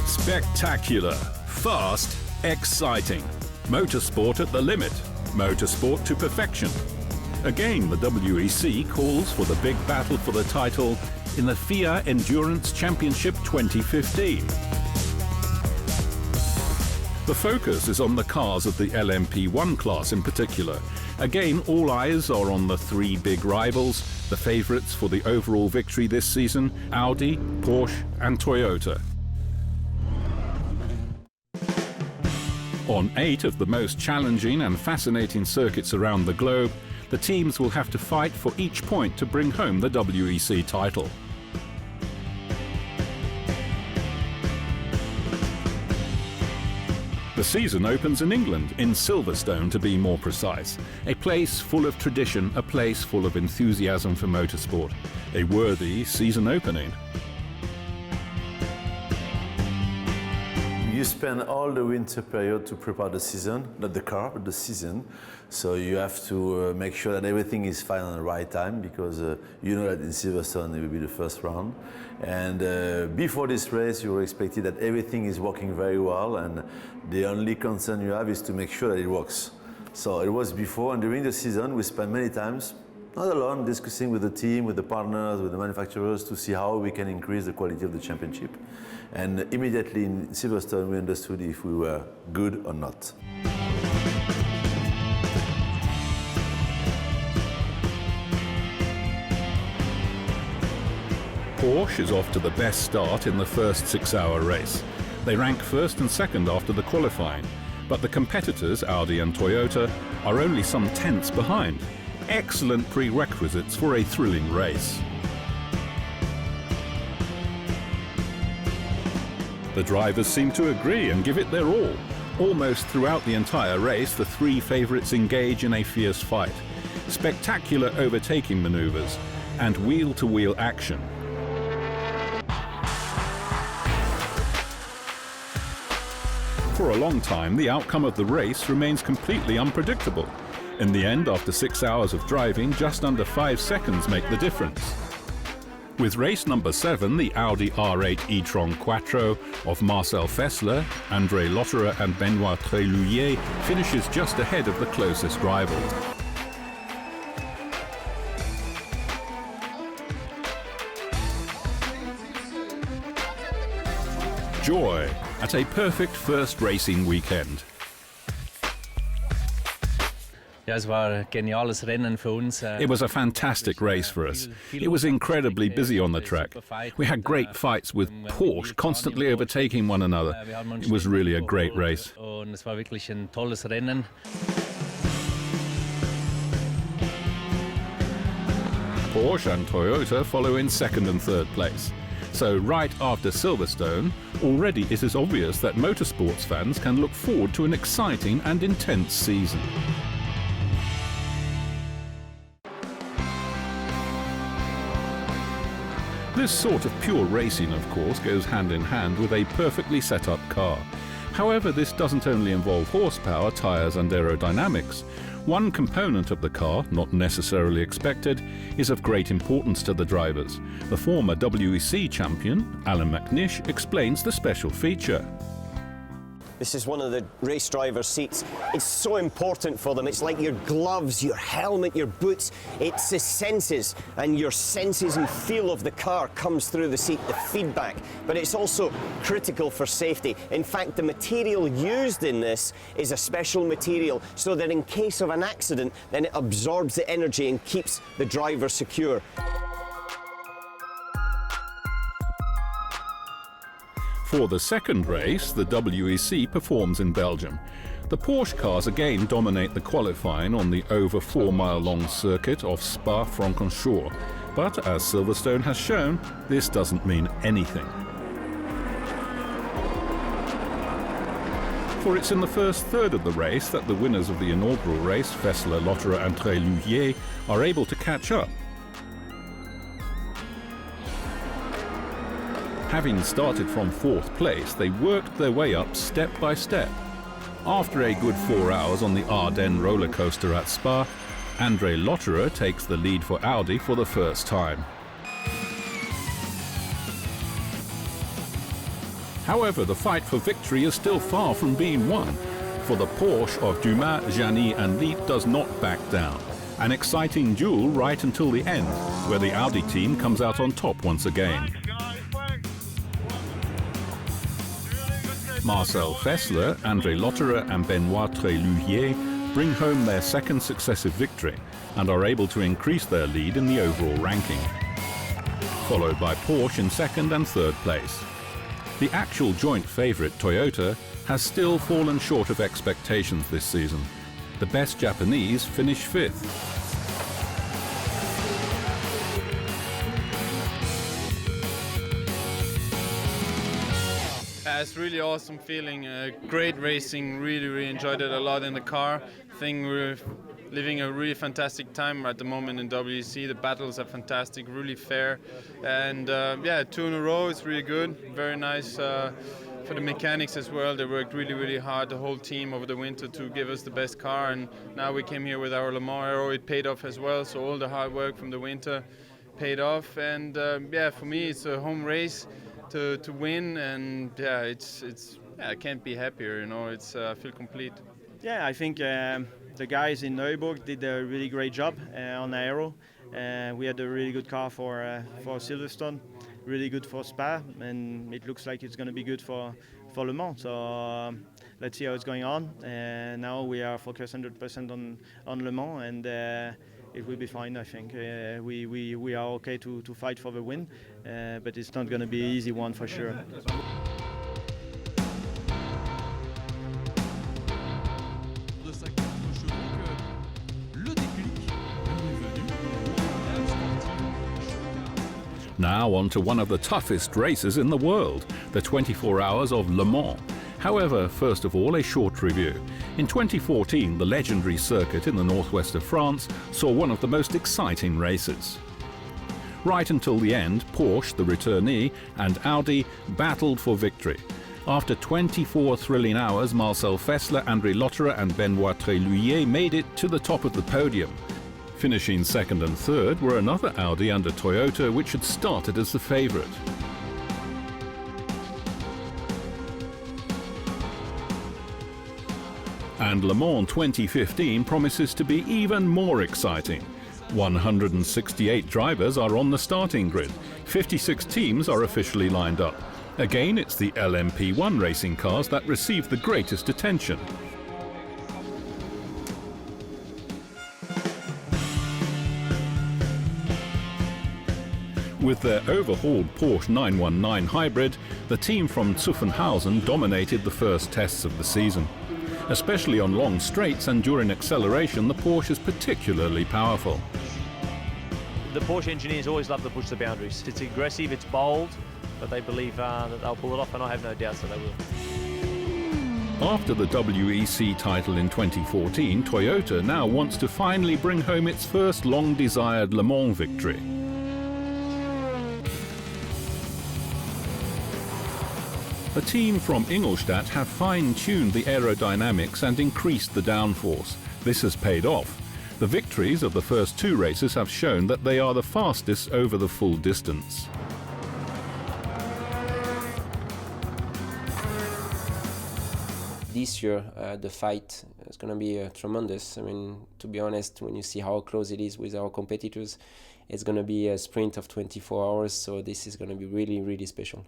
Spectacular, fast, exciting. Motorsport at the limit. Motorsport to perfection. Again, the WEC calls for the big battle for the title in the FIA Endurance Championship 2015. The focus is on the cars of the LMP1 class in particular. Again, all eyes are on the three big rivals, the favourites for the overall victory this season: Audi, Porsche and Toyota. On 8 of the most challenging and fascinating circuits around the globe, the teams will have to fight for each point to bring home the WEC title. The season opens in England, in Silverstone to be more precise. A place full of tradition, a place full of enthusiasm for motorsport. A worthy season opening. You spend all the winter period to prepare the season, not the car, but the season. So you have to make sure that everything is fine on the right time, because you know that in Silverstone it will be the first round. And before this race, you were expected that everything is working very well, and the only concern you have is to make sure that it works. So it was before, and during the season we spent many times, not alone, discussing with the team, with the partners, with the manufacturers, to see how we can increase the quality of the championship. And immediately in Silverstone we understood if we were good or not. Porsche is off to the best start in the first 6-hour race. They rank first and second after the qualifying, but the competitors, Audi and Toyota, are only some tenths behind. Excellent prerequisites for a thrilling race. The drivers seem to agree and give it their all. Almost throughout the entire race, the three favourites engage in a fierce fight. Spectacular overtaking manoeuvres and wheel-to-wheel action. For a long time, the outcome of the race remains completely unpredictable. In the end, after 6 hours of driving, just under 5 seconds make the difference. With race number 7, the Audi R8 e-tron Quattro of Marcel Fessler, André Lotterer and Benoît Trélouillet finishes just ahead of the closest rival. Joy at a perfect first racing weekend. It was a fantastic race for us. It was incredibly busy on the track. We had great fights with Porsche constantly overtaking one another. It was really a great race. Porsche and Toyota follow in second and third place. So right after Silverstone, already it is obvious that motorsports fans can look forward to an exciting and intense season. This sort of pure racing, of course, goes hand in hand with a perfectly set up car. However, this doesn't only involve horsepower, tyres and aerodynamics. One component of the car, not necessarily expected, is of great importance to the drivers. The former WEC champion, Alan McNish, explains the special feature. This is one of the race driver's seats. It's so important for them. It's like your gloves, your helmet, your boots. It's the senses, and your senses and feel of the car comes through the seat, the feedback. But it's also critical for safety. In fact, the material used in this is a special material, so that in case of an accident, then it absorbs the energy and keeps the driver secure. For the second race, the WEC performs in Belgium. The Porsche cars again dominate the qualifying on the over 4-mile-long circuit of Spa-Francorchamps. But as Silverstone has shown, this doesn't mean anything. For it's in the first third of the race that the winners of the inaugural race, Fessler, Lotterer and Trélouillet, are able to catch up. Having started from 4th place, they worked their way up step by step. After a good 4 hours on the Ardennes roller coaster at Spa, André Lotterer takes the lead for Audi for the first time. However, the fight for victory is still far from being won, for the Porsche of Dumas, Jani and Liet does not back down. An exciting duel right until the end, where the Audi team comes out on top once again. Marcel Fessler, André Lotterer and Benoît Tréluier bring home their second successive victory and are able to increase their lead in the overall ranking, followed by Porsche in 2nd and 3rd place. The actual joint favourite, Toyota, has still fallen short of expectations this season. The best Japanese finish 5th. It's really awesome feeling, great racing, really enjoyed it a lot in the car. I think we're living a really fantastic time at the moment in WEC. The battles are fantastic, really fair, and yeah, 2 in a row is really good, very nice for the mechanics as well. They worked really hard, the whole team over the winter to give us the best car, and now we came here with our Le Mans Aero. It paid off as well, so all the hard work from the winter paid off, and yeah, for me it's a home race to win, and yeah, it's I can't be happier, you know. It's I feel complete. Yeah, I think the guys in Neuburg did a really great job on aero. We had a really good car for Silverstone, really good for Spa, and it looks like it's going to be good for Le Mans. So let's see how it's going on. Now we are focused 100% on Le Mans, and it will be fine, I think. We are okay to fight for the win, but it's not going to be an easy one for sure. Now on to one of the toughest races in the world, the 24 Hours of Le Mans. However, first of all, a short review. In 2014, the legendary circuit in the northwest of France saw one of the most exciting races. Right until the end, Porsche, the returnee, and Audi battled for victory. After 24 thrilling hours, Marcel Fessler, André Lotterer and Benoît Tréluier made it to the top of the podium. Finishing 2nd and 3rd were another Audi and a Toyota, which had started as the favourite. And Le Mans 2015 promises to be even more exciting. 168 drivers are on the starting grid. 56 teams are officially lined up. Again, it's the LMP1 racing cars that receive the greatest attention. With their overhauled Porsche 919 hybrid, the team from Zuffenhausen dominated the first tests of the season. Especially on long straights and during acceleration, the Porsche is particularly powerful. The Porsche engineers always love to push the boundaries. It's aggressive, it's bold, but they believe that they'll pull it off, and I have no doubts that they will. After the WEC title in 2014, Toyota now wants to finally bring home its first long-desired Le Mans victory. The team from Ingolstadt have fine-tuned the aerodynamics and increased the downforce. This has paid off. The victories of the first 2 races have shown that they are the fastest over the full distance. This year, the fight is going to be tremendous. I mean, to be honest, when you see how close it is with our competitors, it's going to be a sprint of 24 hours, so this is going to be really special.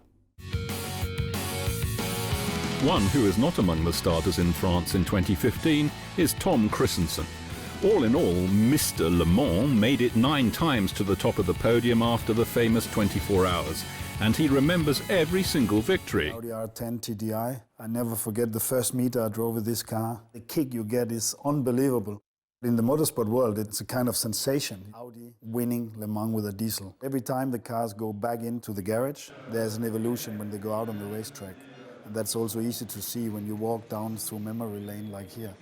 One who is not among the starters in France in 2015 is Tom Christensen. All in all, Mr. Le Mans made it 9 times to the top of the podium after the famous 24 hours, and he remembers every single victory. Audi R10 TDI. I never forget the first meter I drove with this car. The kick you get is unbelievable. In the motorsport world, it's a kind of sensation. Audi winning Le Mans with a diesel. Every time the cars go back into the garage, there's an evolution when they go out on the racetrack. And that's also easy to see when you walk down through memory lane like here.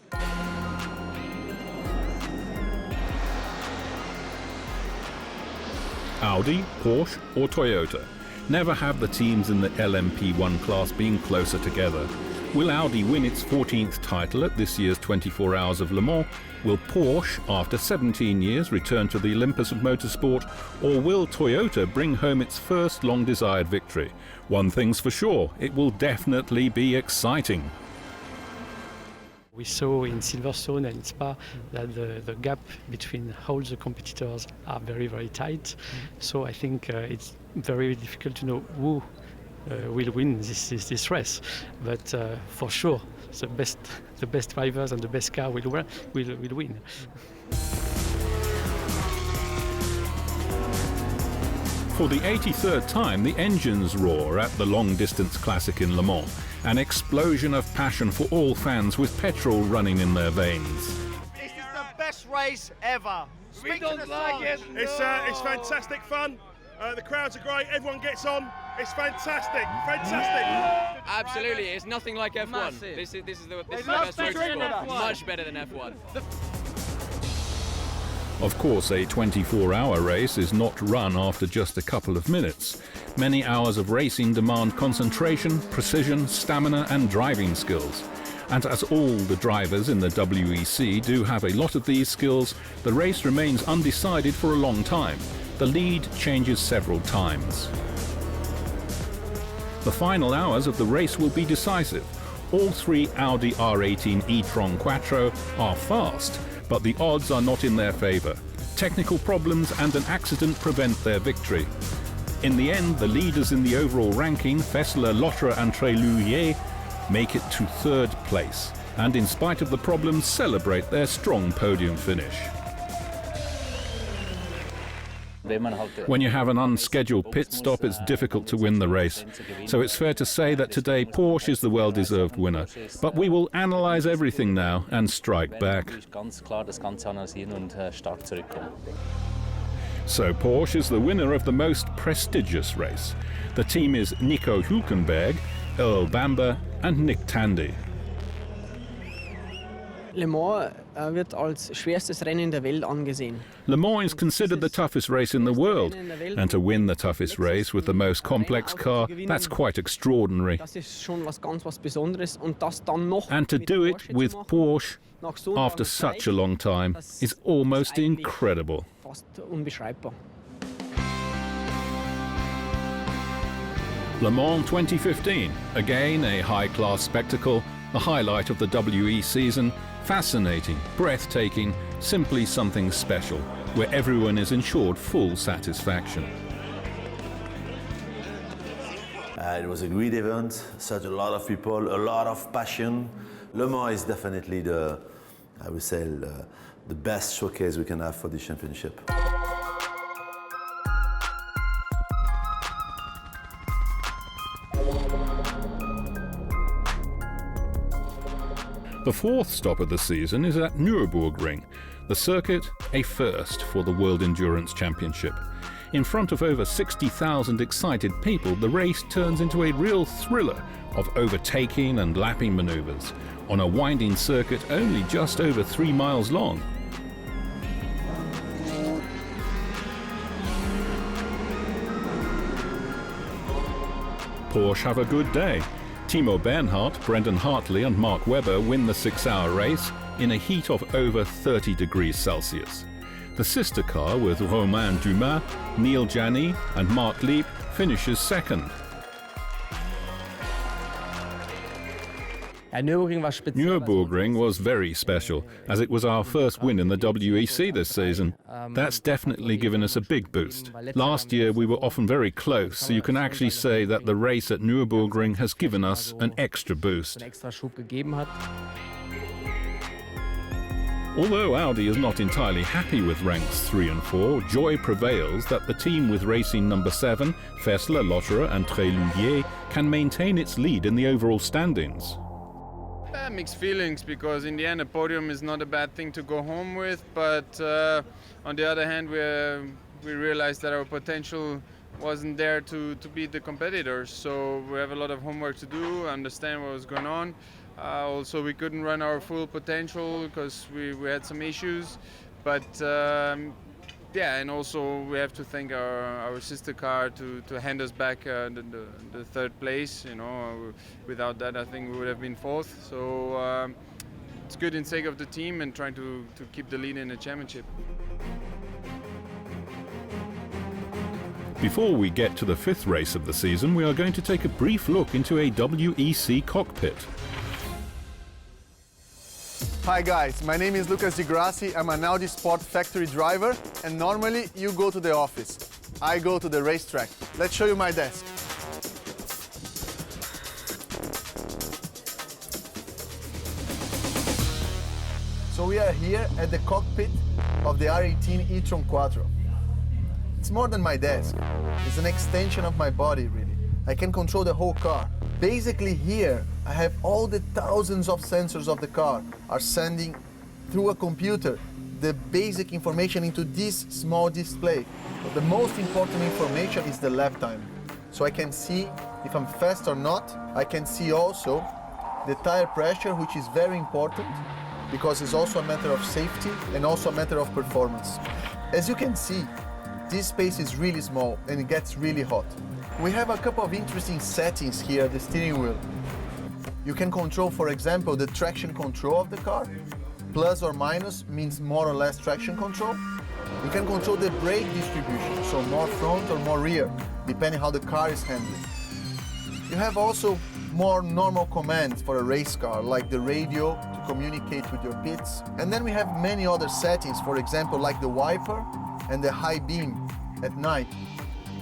Audi, Porsche or Toyota. Never have the teams in the LMP1 class been closer together. Will Audi win its 14th title at this year's 24 Hours of Le Mans? Will Porsche, after 17 years, return to the Olympus of motorsport? Or will Toyota bring home its first long-desired victory? One thing's for sure, it will definitely be exciting. We saw in Silverstone and in Spa that the gap between all the competitors are very, very tight. So I think it's very difficult to know who will win this race. But for sure, the best drivers and the best car will win. For the 83rd time, the engines roar at the long-distance classic in Le Mans. An explosion of passion for all fans with petrol running in their veins. This is the best race ever. We don't like it. It's fantastic fun. The crowds are great. Everyone gets on. It's fantastic. Fantastic. Absolutely. It's nothing like F1. Massive. This is the best motorsport. Much better than F1. Of course, a 24-hour race is not run after just a couple of minutes. Many hours of racing demand concentration, precision, stamina and driving skills. And as all the drivers in the WEC do have a lot of these skills, the race remains undecided for a long time. The lead changes several times. The final hours of the race will be decisive. All three Audi R18 e-tron Quattro are fast, but the odds are not in their favour. Technical problems and an accident prevent their victory. In the end, the leaders in the overall ranking, Fessler, Lotterer and Tréluyer, make it to third place, and in spite of the problems, celebrate their strong podium finish. When you have an unscheduled pit stop, it's difficult to win the race. So it's fair to say that today Porsche is the well-deserved winner. But we will analyse everything now and strike back. So Porsche is the winner of the most prestigious race. The team is Nico Hülkenberg, Earl Bamber and Nick Tandy. Le Mans wird als schwerstes Rennen der Welt angesehen. Le Mans is considered the toughest race in the world, and to win the toughest race with the most complex car, that's quite extraordinary. Das ist schon was ganz was Besonderes und das dann noch And to do it with Porsche after such a long time is almost incredible. fast unbeschreibbar. Le Mans 2015, again a high-class spectacle, the highlight of the WE season. Fascinating, breathtaking, simply something special, where everyone is ensured full satisfaction. It was a great event, such a lot of people, a lot of passion. Le Mans is definitely I would say, the best showcase we can have for the championship. The fourth stop of the season is at Nürburgring, the circuit a first for the World Endurance Championship. In front of over 60,000 excited people, the race turns into a real thriller of overtaking and lapping manoeuvres on a winding circuit only just over 3 miles long. Porsche have a good day. Timo Bernhardt, Brendan Hartley and Mark Webber win the 6-hour race in a heat of over 30 degrees Celsius. The sister car with Romain Dumas, Neil Jani and Mark Leap finishes second. Nürburgring was very special, as it was our first win in the WEC this season. That's definitely given us a big boost. Last year we were often very close, so you can actually say that the race at Nürburgring has given us an extra boost. Although Audi is not entirely happy with ranks 3 and 4, joy prevails that the team with racing number 7, Fessler, Lotterer and Tréluyer, can maintain its lead in the overall standings. Mixed feelings, because in the end a podium is not a bad thing to go home with, but on the other hand we realized that our potential wasn't there to beat the competitors, so we have a lot of homework to do, understand what was going on. Also we couldn't run our full potential because we had some issues, but Yeah, and also we have to thank our sister car to hand us back the third place. You know, without that, I think we would have been fourth. So it's good in sake of the team and trying to keep the lead in the championship. Before we get to the fifth race of the season, we are going to take a brief look into a WEC cockpit. Hi guys, my name is Lucas Di Grassi. I'm an Audi Sport factory driver, and normally you go to the office. I go to the racetrack. Let's show you my desk. So we are here at the cockpit of the R18 e-tron Quattro. It's more than my desk. It's an extension of my body, really. I can control the whole car. Basically here, I have all the thousands of sensors of the car are sending through a computer the basic information into this small display. But the most important information is the lap time. So I can see if I'm fast or not. I can see also the tire pressure, which is very important because it's also a matter of safety and also a matter of performance. As you can see, this space is really small and it gets really hot. We have a couple of interesting settings here at the steering wheel. You can control, for example, the traction control of the car. Plus or minus means more or less traction control. You can control the brake distribution, so more front or more rear, depending how the car is handling. You have also more normal commands for a race car, like the radio to communicate with your pits. And then we have many other settings, for example, like the wiper and the high beam at night.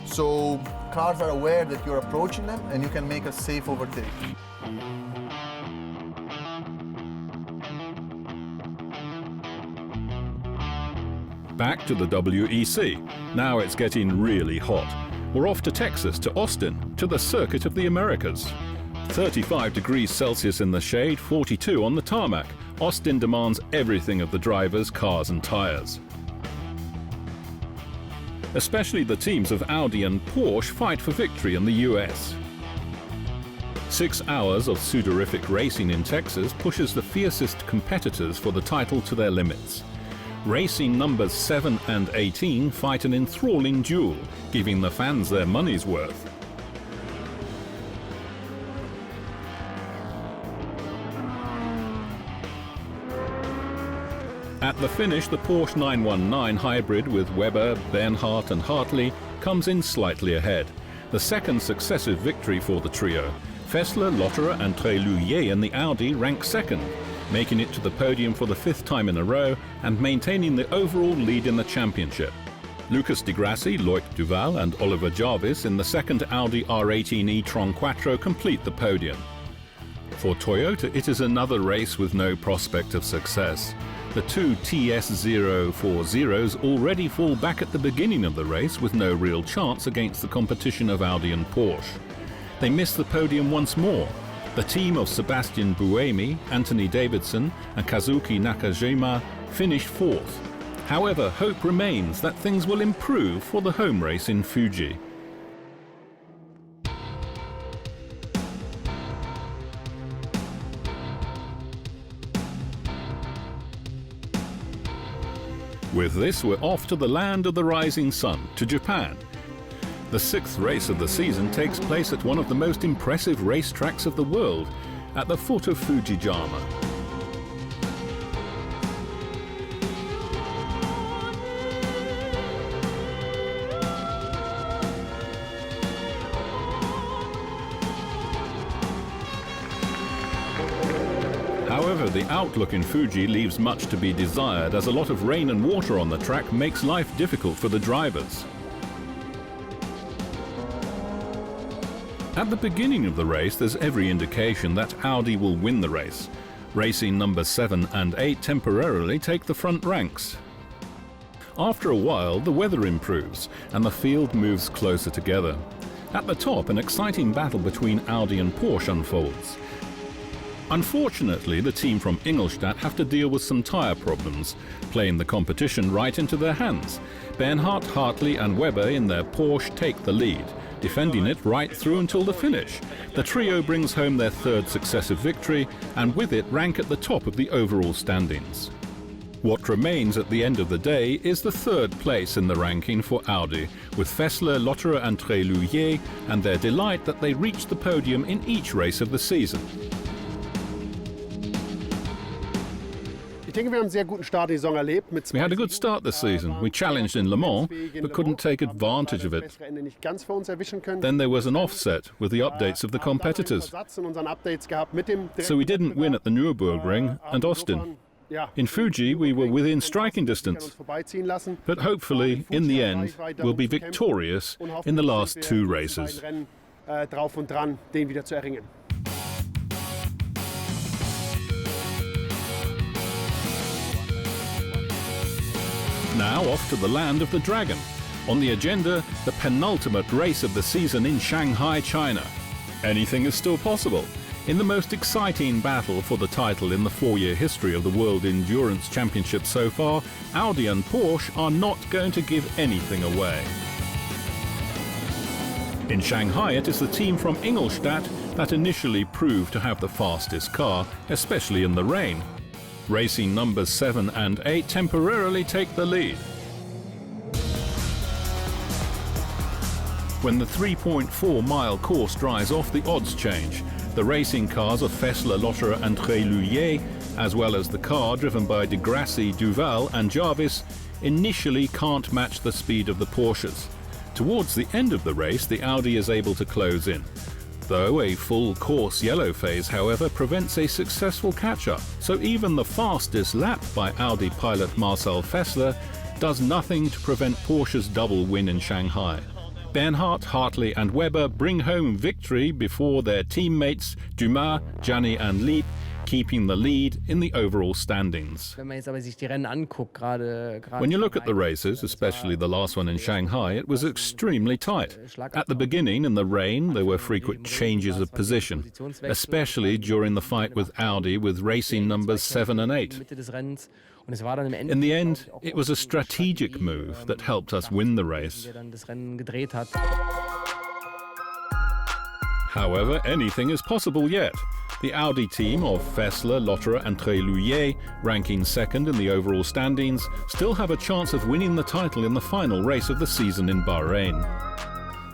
So cars are aware that you're approaching them and you can make a safe overtake. Back to the WEC. Now it's getting really hot. We're off to Texas, to Austin, to the Circuit of the Americas. 35 degrees Celsius in the shade, 42 on the tarmac. Austin demands everything of the drivers, cars and tires. Especially the teams of Audi and Porsche fight for victory in the US. 6 hours of sudorific racing in Texas pushes the fiercest competitors for the title to their limits. Racing numbers 7 and 18 fight an enthralling duel, giving the fans their money's worth. At the finish, the Porsche 919 hybrid with Webber, Bernhardt and Hartley comes in slightly ahead. The second successive victory for the trio. Fessler, Lotterer and Trelouillet in the Audi rank second, making it to the podium for the 5th time in a row and maintaining the overall lead in the championship. Lucas Di Grassi, Loic Duval and Oliver Jarvis in the second Audi R18 e-tron Quattro complete the podium. For Toyota, it is another race with no prospect of success. The two TS040s already fall back at the beginning of the race with no real chance against the competition of Audi and Porsche. They miss the podium once more. The team of Sebastian Buemi, Anthony Davidson and Kazuki Nakajima finished 4th. However, hope remains that things will improve for the home race in Fuji. With this, we're off to the land of the rising sun, to Japan. The 6th race of the season takes place at one of the most impressive racetracks of the world, at the foot of Fujiyama. However, the outlook in Fuji leaves much to be desired, as a lot of rain and water on the track makes life difficult for the drivers. At the beginning of the race, there's every indication that Audi will win the race. Racing numbers 7 and 8 temporarily take the front ranks. After a while, the weather improves and the field moves closer together. At the top, an exciting battle between Audi and Porsche unfolds. Unfortunately, the team from Ingolstadt have to deal with some tyre problems, playing the competition right into their hands. Bernhardt, Hartley and Webber in their Porsche take the lead, defending it right through until the finish. The trio brings home their 3rd successive victory and with it rank at the top of the overall standings. What remains at the end of the day is the third place in the ranking for Audi, with Fessler, Lotterer and Tréluyer and their delight that they reached the podium in each race of the season. We had a good start this season. We challenged in Le Mans, but couldn't take advantage of it. Then there was an offset with the updates of the competitors. So we didn't win at the Nürburgring and Austin. In Fuji, we were within striking distance. But hopefully, in the end, we'll be victorious in the last two races. Now off to the land of the dragon. On the agenda, the penultimate race of the season in Shanghai, China. Anything is still possible. In the most exciting battle for the title in the 4-year history of the World Endurance Championship so far, Audi and Porsche are not going to give anything away. In Shanghai, it is the team from Ingolstadt that initially proved to have the fastest car, especially in the rain. Racing numbers 7 and 8 temporarily take the lead. When the 3.4-mile course dries off, the odds change. The racing cars of Fessler, Lotterer and Tréluyer, as well as the car driven by de Grassi, Duval and Jarvis, initially can't match the speed of the Porsches. Towards the end of the race, the Audi is able to close in. Though a full course yellow phase, however, prevents a successful catch-up, so even the fastest lap by Audi pilot Marcel Fessler does nothing to prevent Porsche's double win in Shanghai. Bernhardt, Hartley and Webber bring home victory before their teammates Dumas, Gianni and Lieb, keeping the lead in the overall standings. When you look at the races, especially the last one in Shanghai, it was extremely tight. At the beginning, in the rain, there were frequent changes of position, especially during the fight with Audi with racing numbers 7 and 8. In the end, it was a strategic move that helped us win the race. However, anything is possible yet. The Audi team of Fessler, Lotterer and Tréluyer, ranking second in the overall standings, still have a chance of winning the title in the final race of the season in Bahrain.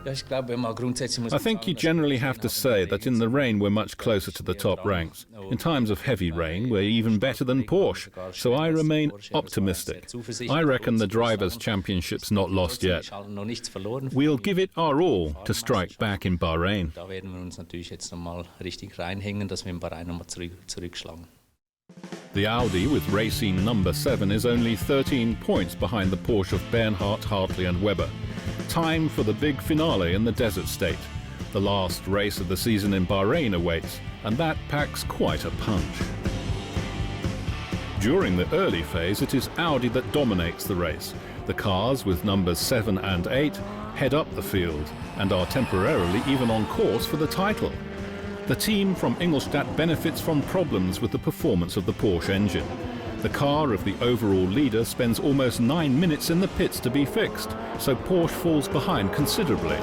I think you generally have to say that in the rain we're much closer to the top ranks. In times of heavy rain, we're even better than Porsche, so I remain optimistic. I reckon the Drivers' Championship's not lost yet. We'll give it our all to strike back in Bahrain. The Audi with racing number 7 is only 13 points behind the Porsche of Bernhardt, Hartley and Webber. Time for the big finale in the desert state. The last race of the season in Bahrain awaits, and that packs quite a punch. During the early phase, it is Audi that dominates the race. The cars with numbers 7 and 8 head up the field and are temporarily even on course for the title. The team from Ingolstadt benefits from problems with the performance of the Porsche engine. The car of the overall leader spends almost 9 minutes in the pits to be fixed, so Porsche falls behind considerably.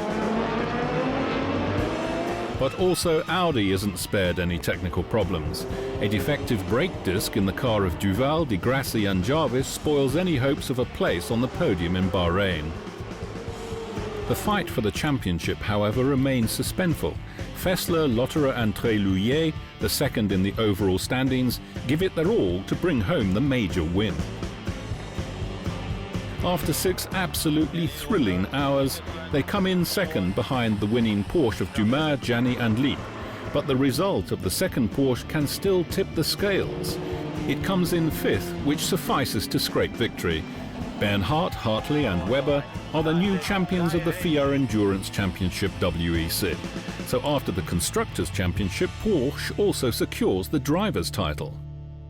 But also Audi isn't spared any technical problems. A defective brake disc in the car of Duval, de Grassi and Jarvis spoils any hopes of a place on the podium in Bahrain. The fight for the championship, however, remains suspenseful. Fessler, Lotterer and Tréluyer, the second in the overall standings, give it their all to bring home the major win. After 6 absolutely thrilling hours, they come in second behind the winning Porsche of Dumas, Gianni and Lieb. But the result of the second Porsche can still tip the scales. It comes in 5th, which suffices to scrape victory. Bernhardt, Hartley and Webber are the new champions of the FIA Endurance Championship WEC. So after the Constructors' Championship, Porsche also secures the Drivers' title.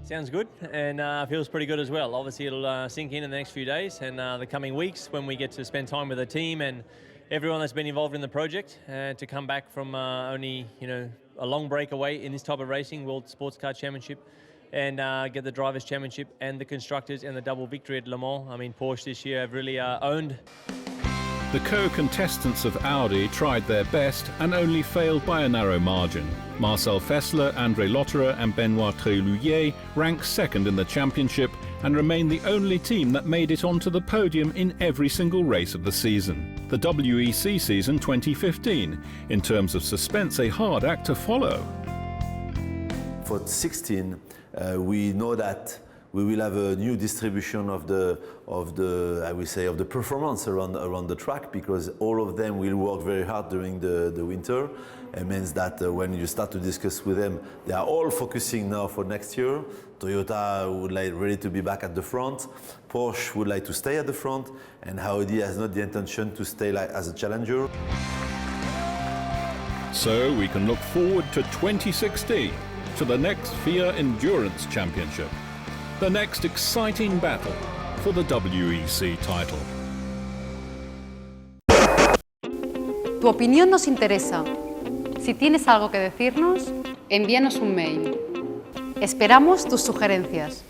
Sounds good and feels pretty good as well. Obviously it'll sink in the next few days and the coming weeks when we get to spend time with the team and everyone that's been involved in the project to come back from only a long break away in this type of racing, World Sports Car Championship, and get the Drivers' Championship and the Constructors and the double victory at Le Mans. I mean, Porsche this year have really owned. The co-contestants of Audi tried their best and only failed by a narrow margin. Marcel Fessler, André Lotterer and Benoit Tréluyer rank second in the championship and remain the only team that made it onto the podium in every single race of the season. The WEC season 2015, in terms of suspense, a hard act to follow. For 16, we know that we will have a new distribution of the performance around the track, because all of them will work very hard during the winter. It means that when you start to discuss with them, they are all focusing now for next year. Toyota would like ready to be back at the front. Porsche would like to stay at the front, and Audi has not the intention to stay as a challenger. So we can look forward to 2016, to the next FIA Endurance Championship, the next exciting battle for the WEC title. Tu opinión nos interesa. Si tienes algo que decirnos, envíanos un mail. Esperamos tus sugerencias.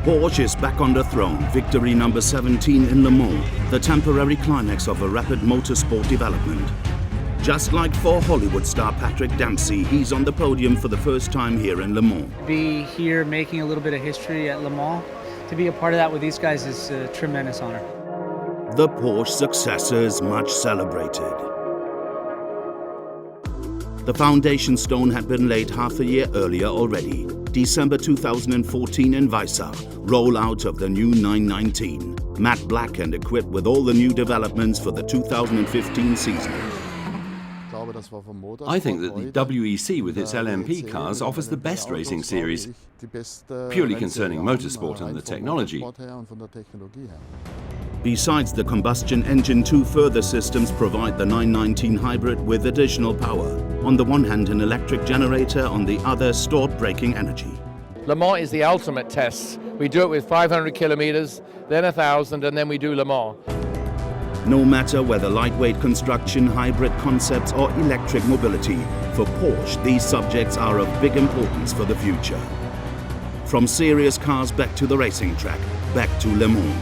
Porsche is back on the throne, victory number 17 in Le Mans, the temporary climax of a rapid motorsport development. Just like for Hollywood star Patrick Dempsey, he's on the podium for the first time here in Le Mans. Be here making a little bit of history at Le Mans, to be a part of that with these guys is a tremendous honor. The Porsche successor is much celebrated. The foundation stone had been laid half a year earlier already, December 2014 in Weissach, rollout of the new 919, matte black and equipped with all the new developments for the 2015 season. I think that the WEC with its LMP cars offers the best racing series, purely concerning motorsport and the technology. Besides the combustion engine, two further systems provide the 919 hybrid with additional power. On the one hand, an electric generator, on the other, stored braking energy. Le Mans is the ultimate test. We do it with 500 kilometers, then 1,000, and then we do Le Mans. No matter whether lightweight construction, hybrid concepts or electric mobility, for Porsche these subjects are of big importance for the future. From serious cars back to the racing track, back to Le Mans.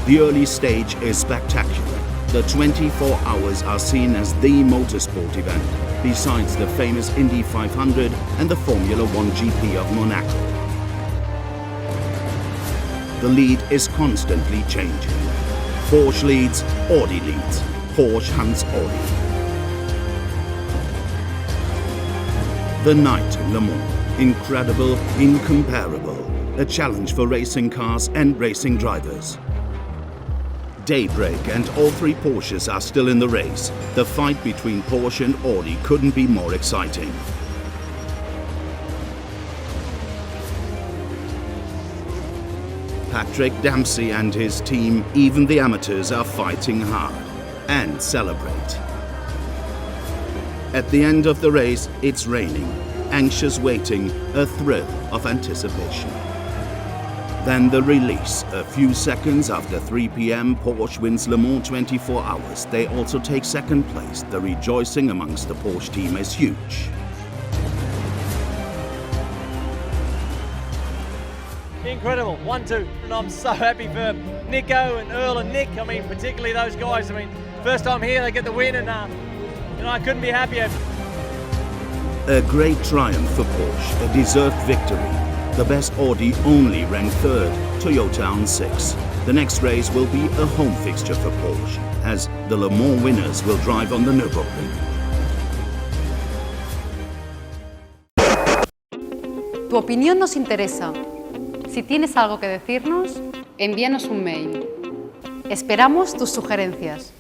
The early stage is spectacular. The 24 hours are seen as the motorsport event, besides the famous Indy 500 and the Formula 1 GP of Monaco. The lead is constantly changing. Porsche leads, Audi leads. Porsche hunts Audi. The night in Le Mans, incredible, incomparable. A challenge for racing cars and racing drivers. Daybreak and all three Porsches are still in the race. The fight between Porsche and Audi couldn't be more exciting. Patrick Dempsey and his team, even the amateurs, are fighting hard and celebrate. At the end of the race, it's raining, anxious waiting, a thrill of anticipation. Then the release. A few seconds after 3 p.m, Porsche wins Le Mans 24 hours. They also take second place. The rejoicing amongst the Porsche team is huge. Incredible, 1-2, and I'm so happy for Nico and Earl and Nick. I mean, particularly those guys. I mean, first time here, they get the win, and I couldn't be happier. A great triumph for Porsche, a deserved victory. The best Audi only ranked third, Toyota on 6. The next race will be a home fixture for Porsche, as the Le Mans winners will drive on the Nürburgring. Tu opinión nos interesa. Si tienes algo que decirnos, envíanos un mail. Esperamos tus sugerencias.